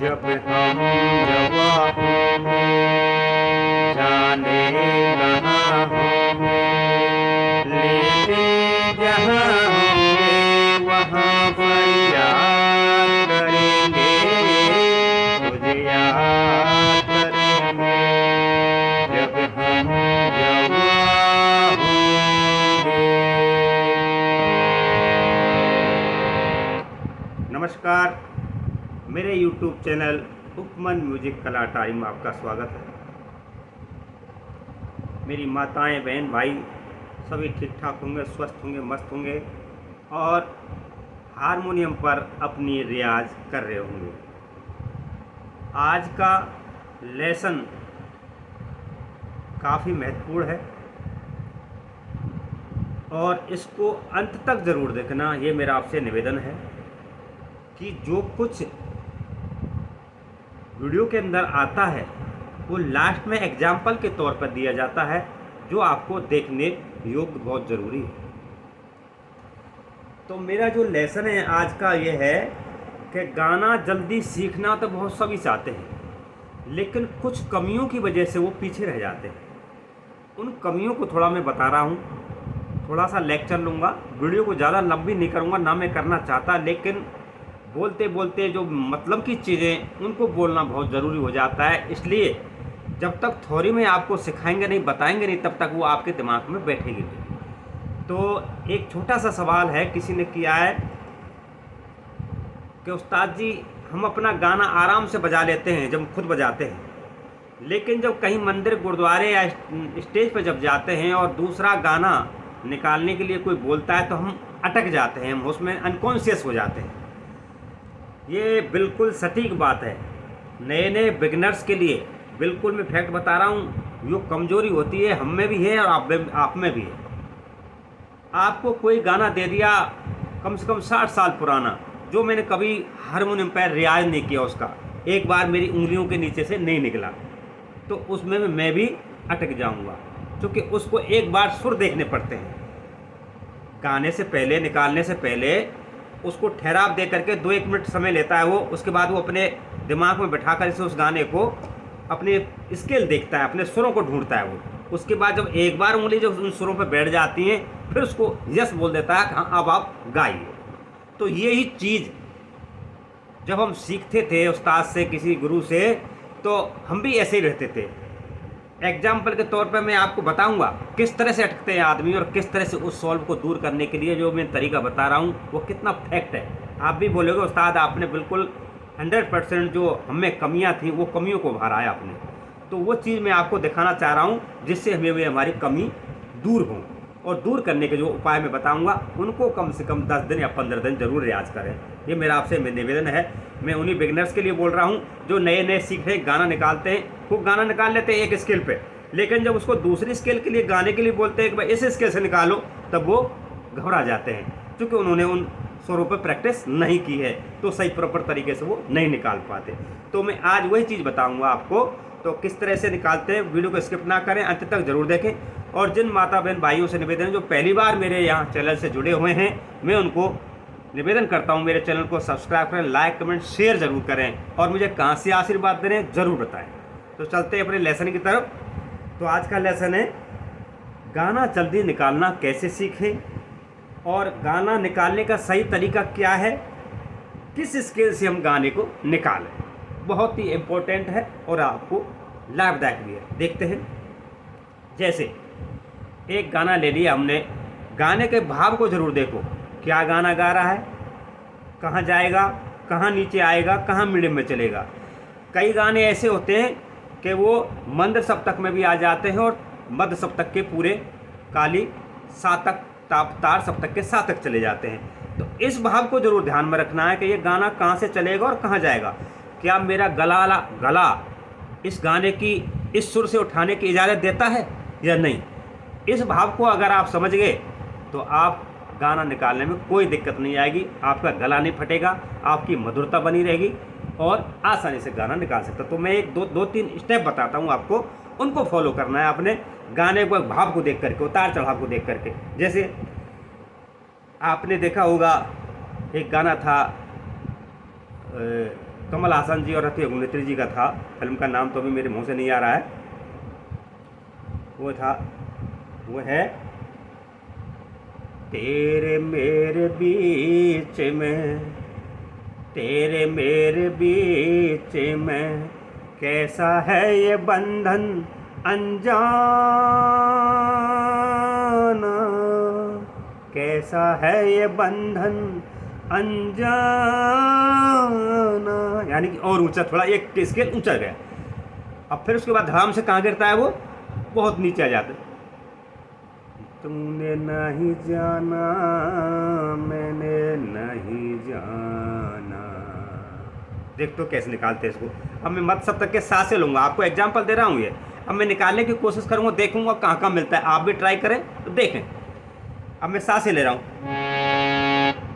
जब हम जवां होंगे जाने कहाँ होंगे, लेकिन जहाँ होंगे वहाँ फरियाद करेंगे, तुझे याद करेंगे जब हम जवां होंगे। नमस्कार, मेरे YouTube चैनल उपमन म्यूजिक कला टाइम में आपका स्वागत है। मेरी माताएं, बहन, भाई सभी ठीक ठाक होंगे, स्वस्थ होंगे, मस्त होंगे और हारमोनियम पर अपनी रियाज कर रहे होंगे। आज का लेसन काफ़ी महत्वपूर्ण है और इसको अंत तक ज़रूर देखना, ये मेरा आपसे निवेदन है कि जो कुछ वीडियो के अंदर आता है वो लास्ट में एग्जाम्पल के तौर पर दिया जाता है, जो आपको देखने योग्य बहुत ज़रूरी है। तो मेरा जो लेसन है आज का ये है कि गाना जल्दी सीखना तो बहुत सभी चाहते हैं, लेकिन कुछ कमियों की वजह से वो पीछे रह जाते हैं। उन कमियों को थोड़ा मैं बता रहा हूँ, थोड़ा सा लेक्चर लूँगा, वीडियो को ज़्यादा लंबी नहीं करूँगा, ना मैं करना चाहता, लेकिन बोलते बोलते जो मतलब की चीज़ें उनको बोलना बहुत ज़रूरी हो जाता है। इसलिए जब तक थ्योरी में आपको सिखाएंगे नहीं, बताएंगे नहीं, तब तक वो आपके दिमाग में बैठेगी नहीं। तो एक छोटा सा सवाल है, किसी ने किया है कि उस्ताद जी हम अपना गाना आराम से बजा लेते हैं जब हम खुद बजाते हैं, लेकिन जब कहीं मंदिर, गुरुद्वारे या स्टेज पर जब जाते हैं और दूसरा गाना निकालने के लिए कोई बोलता है तो हम अटक जाते हैं, हम उसमें अनकॉन्शियस हो जाते हैं। ये बिल्कुल सटीक बात है। नए नए बिगनर्स के लिए बिल्कुल मैं फैक्ट बता रहा हूँ, जो कमजोरी होती है हम में भी है और आप में भी है। आपको कोई गाना दे दिया कम से कम 60 साल पुराना, जो मैंने कभी हारमोनियम पर रियाज नहीं किया, उसका एक बार मेरी उंगलियों के नीचे से नहीं निकला, तो उसमें मैं भी अटक जाऊँगा, क्योंकि उसको एक बार सुर देखने पड़ते हैं। गाने से पहले, निकालने से पहले उसको ठहराव दे करके 2-1 मिनट समय लेता है वो। उसके बाद वो अपने दिमाग में बैठा कर इसे उस गाने को अपने स्केल देखता है, अपने सुरों को ढूंढता है वो। उसके बाद जब एक बार उंगली जब उन सुरों पर बैठ जाती हैं, फिर उसको यस बोल देता है कि हाँ अब आप गाइए। तो यही चीज़ जब हम सीखते थे उस्ताद से, किसी गुरु से, तो हम भी ऐसे ही रहते थे। एग्जाम्पल के तौर पर मैं आपको बताऊंगा किस तरह से अटकते हैं आदमी और किस तरह से उस सॉल्व को दूर करने के लिए जो मैं तरीका बता रहा हूं वो कितना फैक्ट है। आप भी बोलोगे उस्ताद आपने बिल्कुल 100% जो हमें कमियां थी वो कमियों को उभारा आपने। तो वो चीज़ मैं आपको दिखाना चाह रहा हूँ जिससे हमें हमारी कमी दूर हो, और दूर करने के जो उपाय मैं बताऊंगा उनको कम से कम 10 दिन या 15 दिन जरूर रियाज करें। ये मेरा आपसे निवेदन है। मैं उन्हीं बिगनर्स के लिए बोल रहा हूँ जो नए नए सीख रहे, गाना निकालते हैं, खूब गाना निकाल लेते हैं एक स्केल पे, लेकिन जब उसको दूसरी स्केल के लिए, गाने के लिए बोलते हैं कि भाई इस स्केल से निकालो, तब वो घबरा जाते हैं, क्योंकि उन्होंने उन स्वरों पर प्रैक्टिस नहीं की है, तो सही प्रॉपर तरीके से वो नहीं निकाल पाते। तो मैं आज वही चीज़ बताऊँगा आपको, तो किस तरह से निकालते हैं। वीडियो को स्किप ना करें, अंत तक जरूर देखें। और जिन माता बहन भाइयों से निवेदन है जो पहली बार मेरे यहाँ चैनल से जुड़े हुए हैं, मैं उनको निवेदन करता हूँ मेरे चैनल को सब्सक्राइब करें, लाइक, कमेंट, शेयर जरूर करें और मुझे कहाँ से आशीर्वाद दे रहे हैं ज़रूर बताएं। तो चलते हैं अपने लेसन की तरफ। तो आज का लेसन है गाना जल्दी निकालना कैसे सीखें, और गाना निकालने का सही तरीका क्या है, किस स्केल से हम गाने को निकालें। बहुत ही इम्पोर्टेंट है और आपको लाभदायक भी है। देखते हैं। जैसे एक गाना ले लिया हमने, गाने के भाव को ज़रूर देखो, क्या गाना गा रहा है, कहाँ जाएगा, कहाँ नीचे आएगा, कहाँ मीडियम में चलेगा। कई गाने ऐसे होते हैं कि वो मंद सप्तक में भी आ जाते हैं और मध्य सप्तक के पूरे काली सातक, तार सप्तक के सातक चले जाते हैं। तो इस भाव को ज़रूर ध्यान में रखना है कि ये गाना कहाँ से चलेगा और कहाँ जाएगा। क्या मेरा गला इस गाने की इस सुर से उठाने की इजाज़त देता है या नहीं। इस भाव को अगर आप समझ गए तो आप गाना निकालने में कोई दिक्कत नहीं आएगी, आपका गला नहीं फटेगा, आपकी मधुरता बनी रहेगी और आसानी से गाना निकाल सकते। तो मैं एक दो तीन स्टेप बताता हूँ आपको, उनको फॉलो करना है आपने, गाने को भाव को देख करके, उतार चढ़ाव को देख करके। जैसे आपने देखा होगा एक गाना था कमल हासन जी और रति अग्निहोत्री जी का था। फिल्म का नाम तो अभी मेरे मुंह से नहीं आ रहा है। वो है तेरे मेरे बीच में, तेरे मेरे बीच में कैसा है ये बंधन अनजाना, कैसा है ये बंधन अनजाना। यानी कि और ऊंचा, थोड़ा एक स्केल ऊंचा गया। अब फिर उसके बाद धड़ाम से कहाँ गिरता है वो, बहुत नीचे आ जाता है। तूने नहीं जाना मैंने नहीं जाना। देख तो कैसे निकालते हैं इसको। अब मैं मत सब तक के सांसें लूँगा, आपको एग्जाम्पल दे रहा हूँ ये। अब मैं निकालने की कोशिश करूँगा, देखूँगा कहाँ कहाँ मिलता है। आप भी ट्राई करें तो देखें। अब मैं सांसें ले रहा हूँ।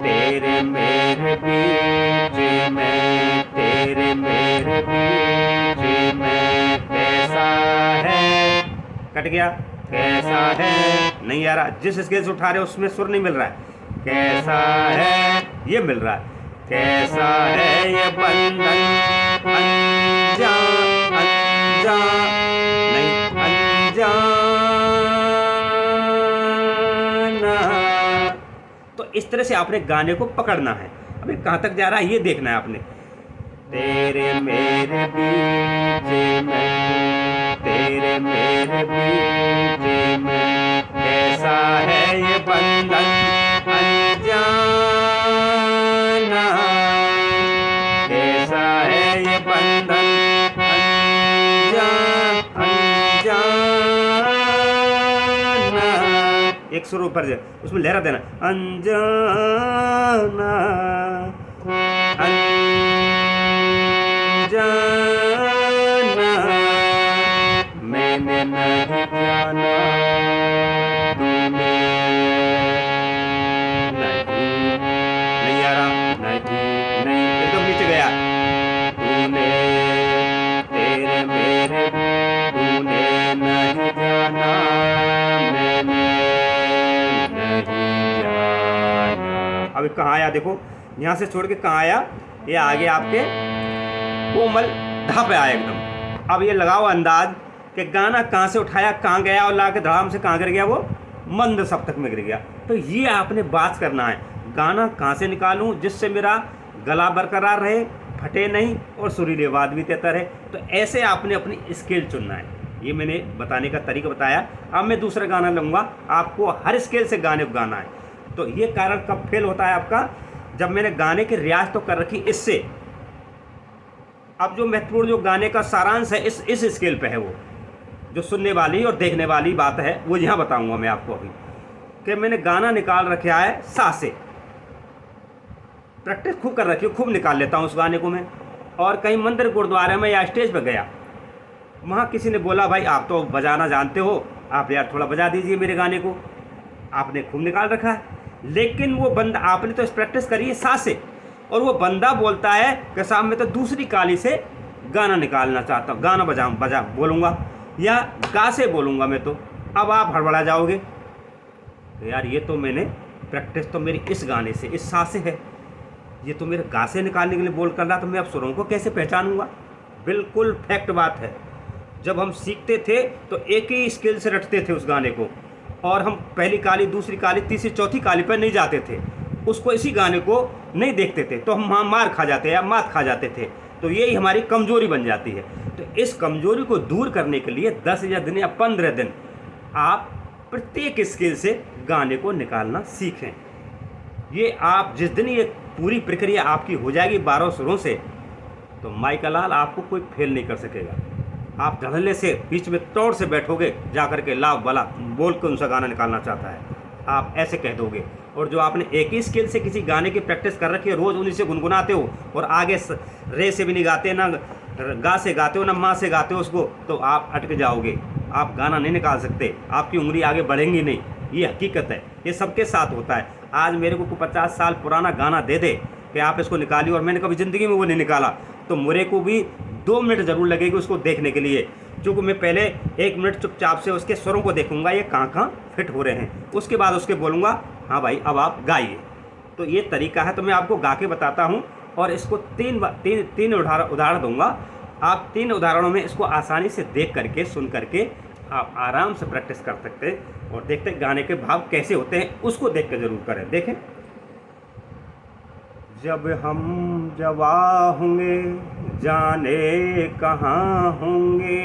तेरे मेरे बीच में, तेरे मेरे बीच में कैसा है, कट गया, कैसा है नहीं आ रहा। जिस स्केल से उठा रहे हो उसमें सुर नहीं मिल रहा है। कैसा है ये मिल रहा है। कैसा है ये बंधन अनजान, अनजान नहीं अनजाना। तो इस तरह से आपने गाने को पकड़ना है। अभी कहाँ तक जा रहा है ये देखना है आपने। तेरे मेरे बीच में, तेरे मेरे बीच में कैसा है ये बंधन अनजाना, कैसा है ये बंधन अनजाना। एक सुर ऊपर जाए, उसमें लहरा देना। अनजाना अनजाना मैंने नहीं जाना, तूने नहीं आ रहा, नहीं एकदम नीचे गया। तूने तेरे मेरे, तूने नहीं जाना मैंने नहीं जाना। अभी कहाँ आया देखो, यहाँ से छोड़ के कहाँ आया, ये आगे आपके कोमल धा पे आया एकदम। अब ये लगाओ अंदाज कि गाना कहाँ से उठाया कहाँ गया और लाके धड़ाम से कहाँ गिर गया, वो मंद सप्तक में गिर गया। तो ये आपने बात करना है, गाना कहाँ से निकालूं जिससे मेरा गला बरकरार रहे, फटे नहीं और सुरीली आवाज़ भी देता रहे। तो ऐसे आपने अपनी स्केल चुनना है। ये मैंने बताने का तरीका बताया। अब मैं दूसरा गाना लूँगा, आपको हर स्केल से गाने को गाना है। तो ये कारण कब फेल होता है आपका, जब मैंने गाने की रियाज तो कर रखी इससे। अब जो महत्वपूर्ण जो गाने का सारांश है इस स्केल पे है, वो जो सुनने वाली और देखने वाली बात है वो यहाँ बताऊंगा मैं आपको अभी। कि मैंने गाना निकाल रखा है सा से, प्रैक्टिस खूब कर रखी है, खूब निकाल लेता हूँ उस गाने को मैं। और कहीं मंदिर गुरुद्वारे में या स्टेज पर गया, वहाँ किसी ने बोला भाई आप तो बजाना जानते हो, आप यार थोड़ा बजा दीजिए मेरे गाने को। आपने खूब निकाल रखा है, लेकिन वो बंदा, आपने तो प्रैक्टिस करी है सा से, और वो बंदा बोलता है कि साहब मैं तो दूसरी काली से गाना निकालना चाहता हूँ, गाना बजा बोलूँगा या गा से बोलूँगा मैं। तो अब आप हड़बड़ा जाओगे, तो यार ये तो मैंने प्रैक्टिस तो मेरी इस गाने से, इस सा से है, ये तो मेरे गा से निकालने के लिए बोल कर रहा, तो मैं अब सुरों को कैसे पहचानूँगा। बिल्कुल फैक्ट बात है। जब हम सीखते थे तो एक ही स्केल से रटते थे उस गाने को, और हम पहली काली, दूसरी काली, तीसरी, चौथी काली पर नहीं जाते थे, उसको इसी गाने को नहीं देखते थे, तो हम मार खा जाते या मात खा जाते थे। तो यही हमारी कमजोरी बन जाती है। तो इस कमजोरी को दूर करने के लिए 10 दिन या 15 दिन आप प्रत्येक स्केल से गाने को निकालना सीखें। ये आप जिस दिन ये पूरी प्रक्रिया आपकी हो जाएगी 12 सुरों से, तो माइका लाल आपको कोई फेल नहीं कर सकेगा। आप धड़ल्ले से बीच में तोड़ से बैठोगे, जा कर के लाभ वाला बोल के उनसा गाना निकालना चाहता है, आप ऐसे कह दोगे। और जो आपने एक ही स्केल से किसी गाने की प्रैक्टिस कर रखी है, रोज़ उन्हीं से गुनगुनाते हो और आगे रे से भी नहीं गाते, ना गा से गाते हो, ना माँ से गाते हो उसको, तो आप अटक जाओगे, आप गाना नहीं निकाल सकते, आपकी उंगली आगे बढ़ेंगी नहीं। ये हकीकत है, ये सबके साथ होता है। आज मेरे को 50 साल पुराना गाना दे दे कि आप इसको निकालिए, और मैंने कभी ज़िंदगी में वो नहीं निकाला, तो मेरे को भी 2 मिनट ज़रूर लगेगी उसको देखने के लिए, क्योंकि मैं पहले 1 मिनट चुपचाप से उसके स्वरों को देखूंगा, ये कहाँ कहाँ फिट हो रहे हैं, उसके बाद उसके बोलूँगा हाँ भाई अब आप गाइए। तो ये तरीका है, तो मैं आपको गा के बताता हूँ और इसको तीन उदाहरण दूंगा। आप 3 उदाहरणों में इसको आसानी से देख करके, सुन करके आप आराम से प्रैक्टिस कर सकते हैं और देखते हैं गाने के भाव कैसे होते हैं, उसको देख कर ज़रूर करें। देखें, जब हम जवा होंगे जाने कहाँ होंगे,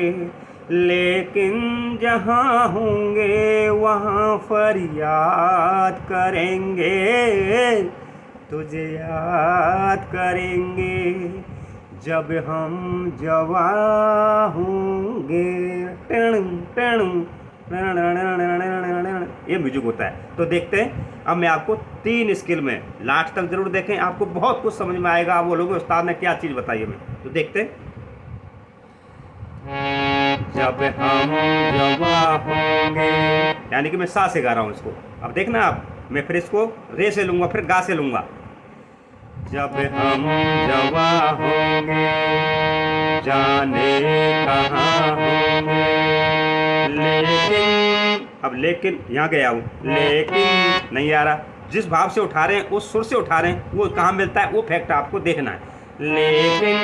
लेकिन जहाँ होंगे वहाँ फरियाद करेंगे, तुझे याद करेंगे जब हम जवा होंगे। ये म्यूजिक होता है। तो देखते हैं, अब मैं आपको 3 स्केल में, लास्ट तक जरूर देखें, आपको बहुत कुछ समझ में आएगा। आप बोलोगे उस्ताद ने क्या चीज़ बताई हमें। तो देखते हैं, जब हम जवा होंगे, यानी कि मैं सा से गा रहा हूँ इसको। अब देखना आप, मैं फिर इसको रे से लूँगा, फिर गा से लूँगा। जब हम जवा होंगे जाने कहाँ होंगे, लेकिन, अब लेकिन यहाँ गया हूँ, लेकिन नहीं आ रहा। जिस भाव से उठा रहे हैं, उस सुर से उठा रहे हैं, वो कहाँ मिलता है, वो फैक्ट आपको देखना है। लेकिन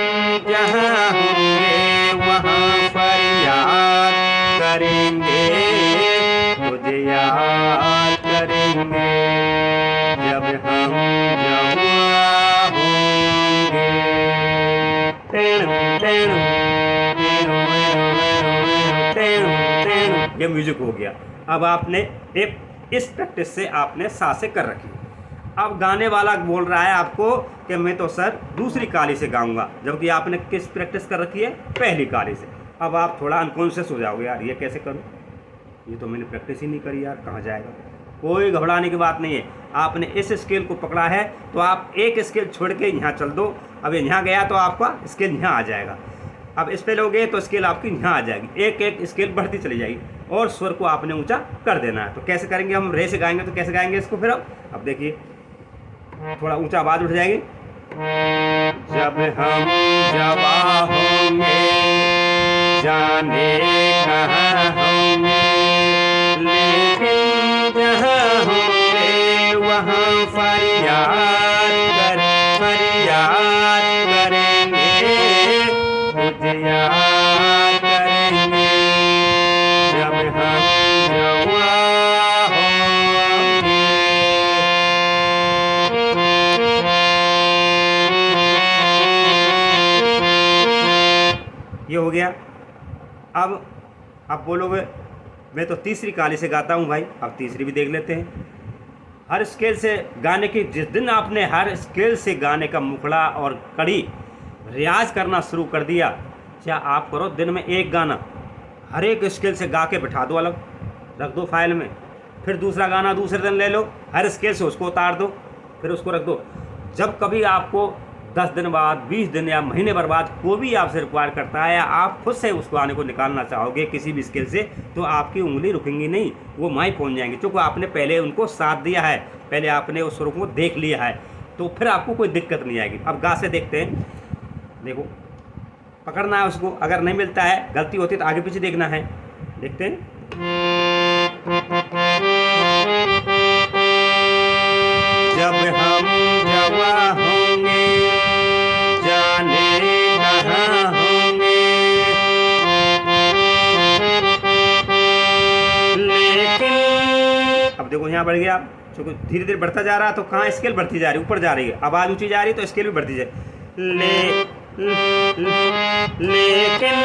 जहाँ होंगे वहाँ फरियाद करेंगे, तुझे याद करेंगे जब हम जवा होंगे। ये म्यूजिक हो गया। अब आपने इस प्रैक्टिस से आपने सा से कर रखी। अब गाने वाला बोल रहा है आपको कि मैं तो सर दूसरी काली से गाऊंगा, जबकि आपने किस प्रैक्टिस कर रखी है, पहली काली से। अब आप थोड़ा अनकॉन्शियस हो जाओगे, यार ये कैसे करूं, ये तो मैंने प्रैक्टिस ही नहीं करी यार, कहाँ जाएगा। कोई घबराने की बात नहीं है। आपने इस स्केल को पकड़ा है तो आप एक स्केल छोड़ के यहाँ चल दो। अब यहाँ गया तो आपका स्केल यहाँ आ जाएगा। अब इस पे लोगे तो स्केल आपकी यहाँ आ जाएगी, एक एक स्केल बढ़ती चली जाएगी और स्वर को आपने ऊंचा कर देना है। तो कैसे करेंगे, हम रे से गाएंगे तो कैसे गाएंगे इसको फिर। अब देखिए, थोड़ा ऊंचा आवाज़ उठ जाएगी। जब हम जवा होंगे जाने कहाँ होंगे, लेकिन जहाँ होंगे वहाँ फरियाद करेंगे, तुझे याद करेंगे जब हम जवा होंगे। ये हो गया। अब आप बोलोगे मैं तो तीसरी काली से गाता हूँ भाई। अब तीसरी भी देख लेते हैं। हर स्केल से गाने की, जिस दिन आपने हर स्केल से गाने का मुखड़ा और कड़ी रियाज करना शुरू कर दिया, क्या आप करो दिन में एक गाना हर एक स्केल से गा के बिठा दो, अलग रख दो फाइल में। फिर दूसरा गाना दूसरे दिन ले लो, हर स्केल से उसको उतार दो, फिर उसको रख दो। जब कभी आपको 10 दिन बाद, 20 दिन या महीने भर बाद कोई भी आपसे रिक्वायर करता है या आप खुद से उस गाने को निकालना चाहोगे किसी भी स्केल से, तो आपकी उंगली रुकेंगी नहीं, वो माई पहुंच जाएंगी। क्योंकि आपने पहले उनको साथ दिया है, पहले आपने उस सुर को देख लिया है, तो फिर आपको कोई दिक्कत नहीं आएगी। अब गा से देखते हैं। देखो, पकड़ना है उसको, अगर नहीं मिलता है, गलती होती है तो आगे पीछे देखना है। देखते हैं। जब हम जवा होंगे जाने कहाँ होंगे, लेकिन, अब देखो यहाँ बढ़ गया, क्योंकि धीरे धीरे बढ़ता जा रहा है तो कहाँ स्केल बढ़ती जा रही है, ऊपर जा रही है, आवाज़ ऊंची जा रही है तो स्केल भी बढ़ती जाए। लेकिन